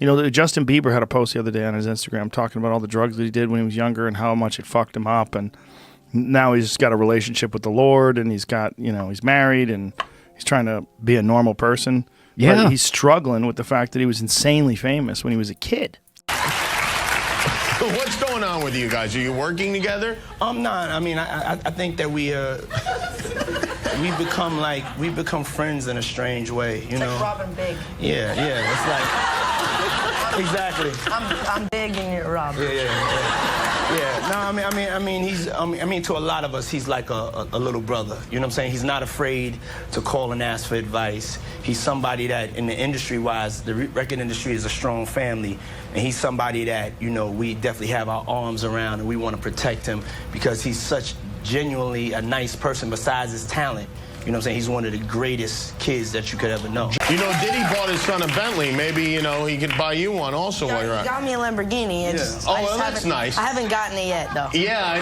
You know, Justin Bieber had a post the other day on his Instagram talking about all the drugs that he did when he was younger and how much it fucked him up. And now he's got a relationship with the Lord, and he's got, you know, he's married, and he's trying to be a normal person. Yeah. But he's struggling with the fact that he was insanely famous when he was a kid. What's going on with you guys? Are you working together? I'm not. I mean, I think that we become friends in a strange way, you know. Like Robin Big. Yeah. It's like exactly. I'm big and you're Robin. Yeah. No, I mean, to a lot of us, he's like a little brother. You know what I'm saying? He's not afraid to call and ask for advice. He's somebody that, in the industry-wise, the record industry is a strong family, and he's somebody that, you know, we definitely have our arms around, and we want to protect him because he's such genuinely a nice person besides his talent. You know what I'm saying? He's one of the greatest kids that you could ever know. You know, Diddy bought his son a Bentley. Maybe, you know, he could buy you one also while you're He out. got me a Lamborghini. That's nice. I haven't gotten it yet, though. Yeah, I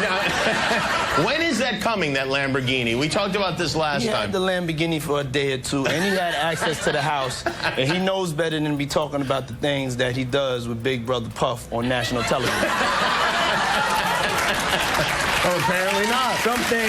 know. When is that coming, that Lamborghini? We talked about this last He time. had the Lamborghini for a day or two, and he had access to the house. And he knows better than to be talking about the things that he does with Big Brother Puff on national television. Oh, apparently not.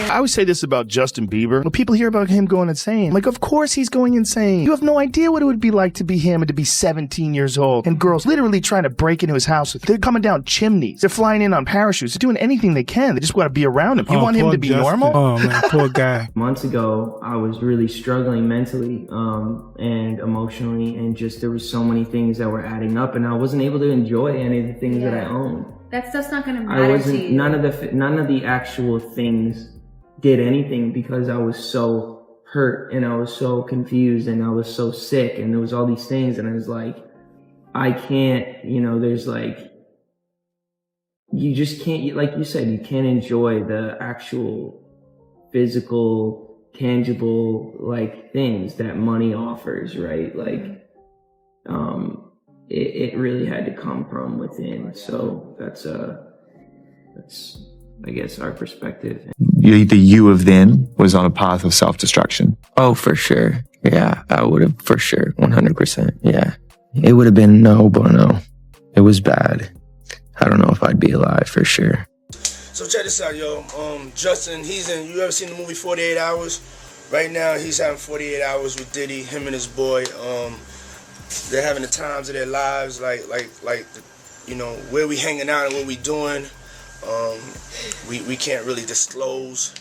I always say this about Justin Bieber. When people hear about him going insane, I'm like, of course he's going insane. You have no idea what it would be like to be him and to be 17 years old. And girls literally trying to break into his house. They're coming down chimneys. They're flying in on parachutes. They're doing anything they can. They just want to be around him. You want him to be normal? Oh, man, poor guy. Months ago, I was really struggling mentally and emotionally, and just there was so many things that were adding up, and I wasn't able to enjoy any of the things that I owned. That stuff's not gonna matter to you. None of the actual things did anything because I was so hurt and I was so confused and I was so sick, and there was all these things, and I was like, I can't, you know, there's like, you just can't, like you said, you can't enjoy the actual physical, tangible, like, things that money offers, right? Like, it really had to come from within. So that's I guess our perspective. The you of then was on a path of self-destruction. Oh, for sure. Yeah, I would have, for sure. 100%. Yeah. It would have been no bueno. It was bad. I don't know if I'd be alive for sure. So check this out, yo. Justin, you ever seen the movie 48 Hours? Right now, he's having 48 hours with Diddy, him and his boy. They're having the times of their lives, like you know, where we hanging out and what we doing. We can't really disclose,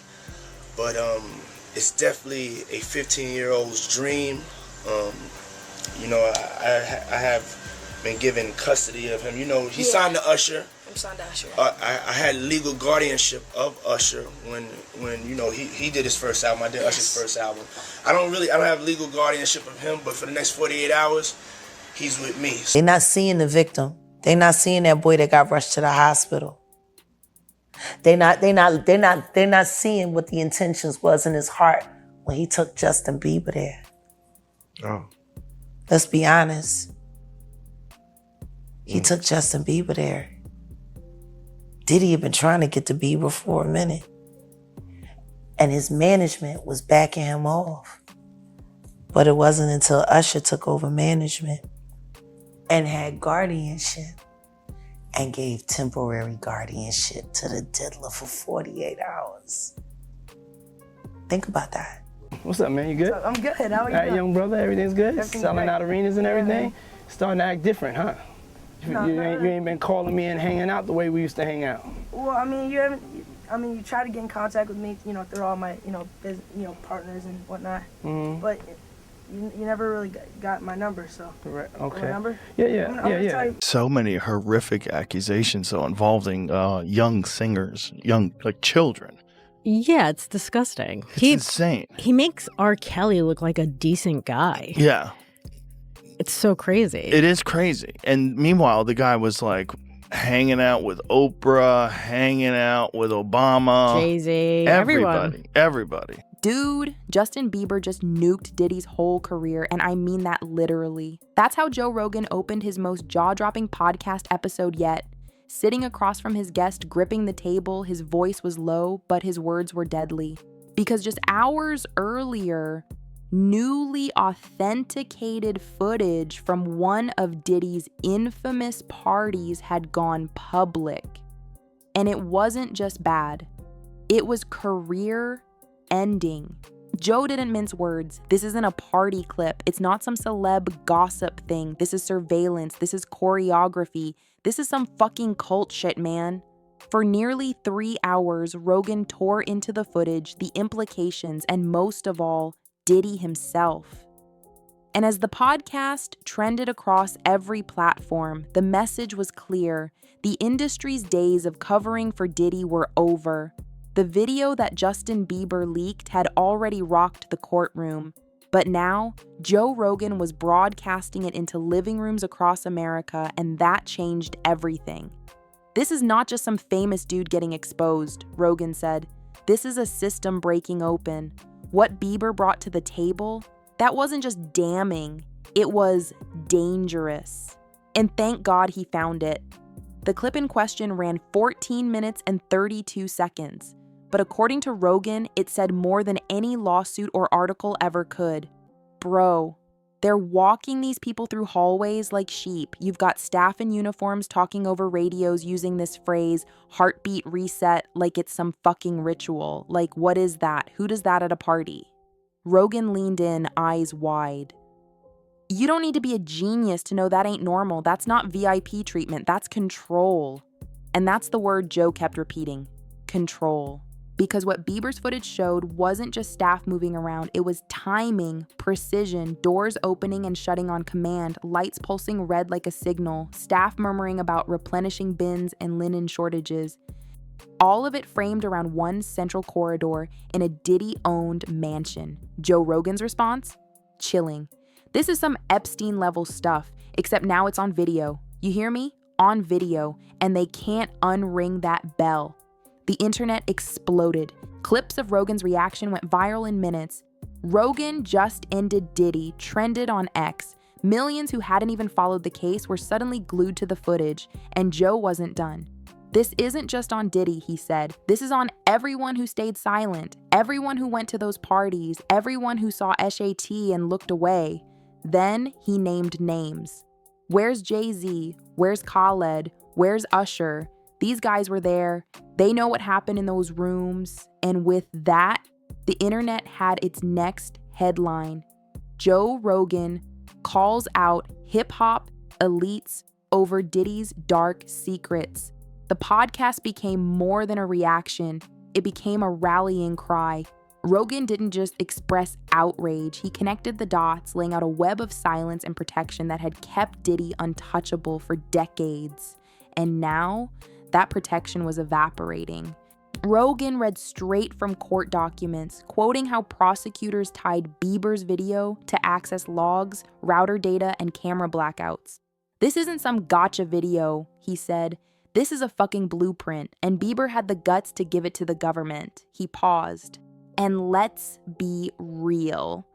but it's definitely a 15-year-old's dream. You know, I have been given custody of him. You know, he signed to Usher. I'm signed to Usher. I had legal guardianship of Usher when you know he did his first album. I did Usher's first album. I don't have legal guardianship of him, but for the next 48 hours, he's with me. They're not seeing the victim. They're not seeing that boy that got rushed to the hospital. They're not seeing what the intentions was in his heart when he took Justin Bieber there. Oh. Let's be honest. He took Justin Bieber there. Diddy had been trying to get to Bieber for a minute. And his management was backing him off. But it wasn't until Usher took over management and had guardianship and gave temporary guardianship to the diddler for 48 hours. Think about that. What's up, man? You good? I'm good. How are you? All right, young brother, everything's good? Everything's Selling great. out arenas and everything? Yeah. Starting to act different, huh? You ain't been calling me and hanging out the way we used to hang out. Well, I mean, you try to get in contact with me, you know, through all my, partners and whatnot. Mm-hmm. But you never really got my number, so. Right. Okay. My number? Yeah. So many horrific accusations, though, involving young singers, like children. Yeah, it's disgusting. It's insane. He makes R. Kelly look like a decent guy. Yeah. It's so crazy. It is crazy. And meanwhile, the guy was like hanging out with Oprah, hanging out with Obama. Jay-Z, everybody. Dude, Justin Bieber just nuked Diddy's whole career, and I mean that literally. That's how Joe Rogan opened his most jaw-dropping podcast episode yet. Sitting across from his guest, gripping the table, his voice was low, but his words were deadly. Because just hours earlier, Newly authenticated footage from one of Diddy's infamous parties had gone public. And it wasn't just bad. It was career-ending. Joe didn't mince words. This isn't a party clip. It's not some celeb gossip thing. This is surveillance. This is choreography. This is some fucking cult shit, man. For nearly 3 hours, Rogan tore into the footage, the implications, and most of all, Diddy himself. And as the podcast trended across every platform, the message was clear. The industry's days of covering for Diddy were over. The video that Justin Bieber leaked had already rocked the courtroom. But now, Joe Rogan was broadcasting it into living rooms across America, and that changed everything. This is not just some famous dude getting exposed, Rogan said. This is a system breaking open. What Bieber brought to the table, that wasn't just damning, it was dangerous. And thank God he found it. The clip in question ran 14 minutes and 32 seconds. But according to Rogan, it said more than any lawsuit or article ever could. Bro, they're walking these people through hallways like sheep. You've got staff in uniforms talking over radios using this phrase, heartbeat reset, like it's some fucking ritual. Like, what is that? Who does that at a party? Rogan leaned in, eyes wide. You don't need to be a genius to know that ain't normal. That's not VIP treatment. That's control. And that's the word Joe kept repeating. Control. Because what Bieber's footage showed wasn't just staff moving around, it was timing, precision, doors opening and shutting on command, lights pulsing red like a signal, staff murmuring about replenishing bins and linen shortages. All of it framed around one central corridor in a Diddy-owned mansion. Joe Rogan's response? Chilling. This is some Epstein-level stuff, except now it's on video. You hear me? On video, and they can't unring that bell. The internet exploded. Clips of Rogan's reaction went viral in minutes. Rogan just ended Diddy trended on X. Millions who hadn't even followed the case were suddenly glued to the footage, and Joe wasn't done. This isn't just on Diddy, he said. This is on everyone who stayed silent, everyone who went to those parties, everyone who saw SAT and looked away. Then he named names. Where's Jay-Z? Where's Khaled? Where's Usher? These guys were there. They know what happened in those rooms. And with that, the internet had its next headline. Joe Rogan calls out hip-hop elites over Diddy's dark secrets. The podcast became more than a reaction. It became a rallying cry. Rogan didn't just express outrage. He connected the dots, laying out a web of silence and protection that had kept Diddy untouchable for decades. And now, that protection was evaporating. Rogan read straight from court documents, quoting how prosecutors tied Bieber's video to access logs, router data, and camera blackouts. This isn't some gotcha video, he said. This is a fucking blueprint, and Bieber had the guts to give it to the government. He paused. And let's be real.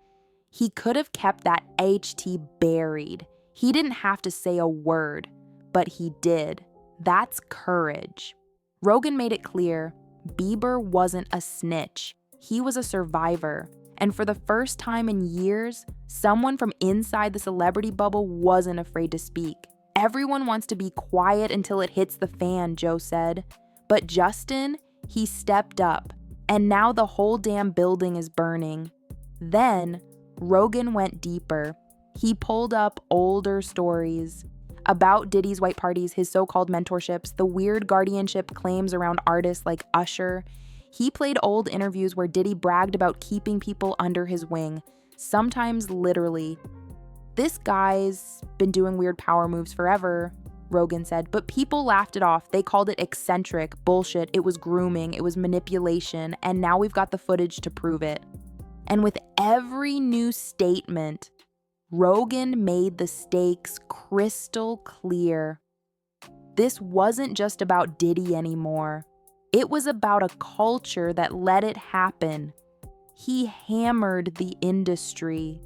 He could have kept that HT buried. He didn't have to say a word, but he did. That's courage. Rogan made it clear, Bieber wasn't a snitch. He was a survivor. And for the first time in years, someone from inside the celebrity bubble wasn't afraid to speak. Everyone wants to be quiet until it hits the fan, Joe said. But Justin, he stepped up. And now the whole damn building is burning. Then, Rogan went deeper. He pulled up older stories about Diddy's white parties, his so-called mentorships, the weird guardianship claims around artists like Usher. He played old interviews where Diddy bragged about keeping people under his wing, sometimes literally. This guy's been doing weird power moves forever, Rogan said, but people laughed it off. They called it eccentric, bullshit, it was grooming, it was manipulation, and now we've got the footage to prove it. And with every new statement, Rogan made the stakes crystal clear. This wasn't just about Diddy anymore. It was about a culture that let it happen. He hammered the industry.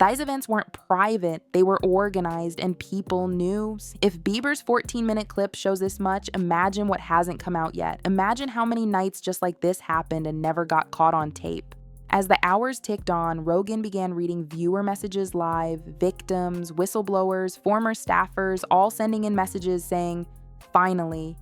These events weren't private, they were organized and people knew. If Bieber's 14-minute clip shows this much, imagine what hasn't come out yet. Imagine how many nights just like this happened and never got caught on tape. As the hours ticked on, Rogan began reading viewer messages live, victims, whistleblowers, former staffers, all sending in messages saying, "Finally,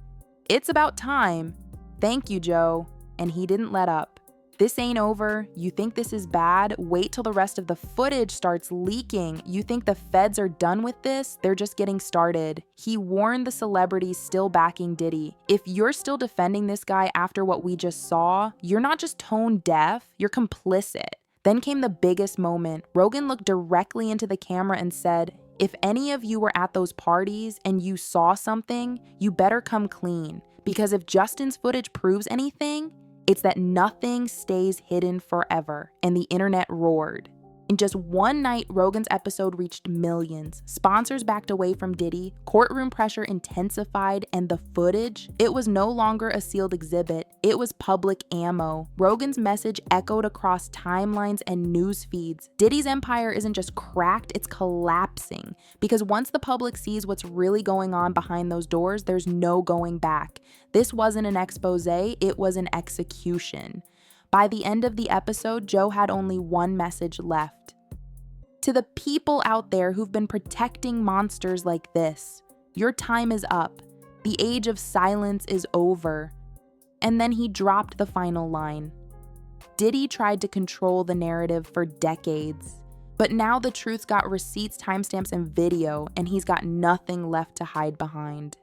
it's about time. Thank you, Joe." And he didn't let up. This ain't over. You think this is bad? Wait till the rest of the footage starts leaking. You think the feds are done with this? They're just getting started. He warned the celebrities still backing Diddy. If you're still defending this guy after what we just saw, you're not just tone deaf, you're complicit. Then came the biggest moment. Rogan looked directly into the camera and said, "If any of you were at those parties and you saw something, you better come clean. Because if Justin's footage proves anything, it's that nothing stays hidden forever." And the internet roared. In just one night, Rogan's episode reached millions. Sponsors backed away from Diddy, courtroom pressure intensified, and the footage, it was no longer a sealed exhibit, it was public ammo. Rogan's message echoed across timelines and news feeds. Diddy's empire isn't just cracked, it's collapsing. Because once the public sees what's really going on behind those doors, there's no going back. This wasn't an expose, it was an execution. By the end of the episode, Joe had only one message left. To the people out there who've been protecting monsters like this, your time is up. The age of silence is over. And then he dropped the final line. Diddy tried to control the narrative for decades, but now the truth's got receipts, timestamps, and video, and he's got nothing left to hide behind.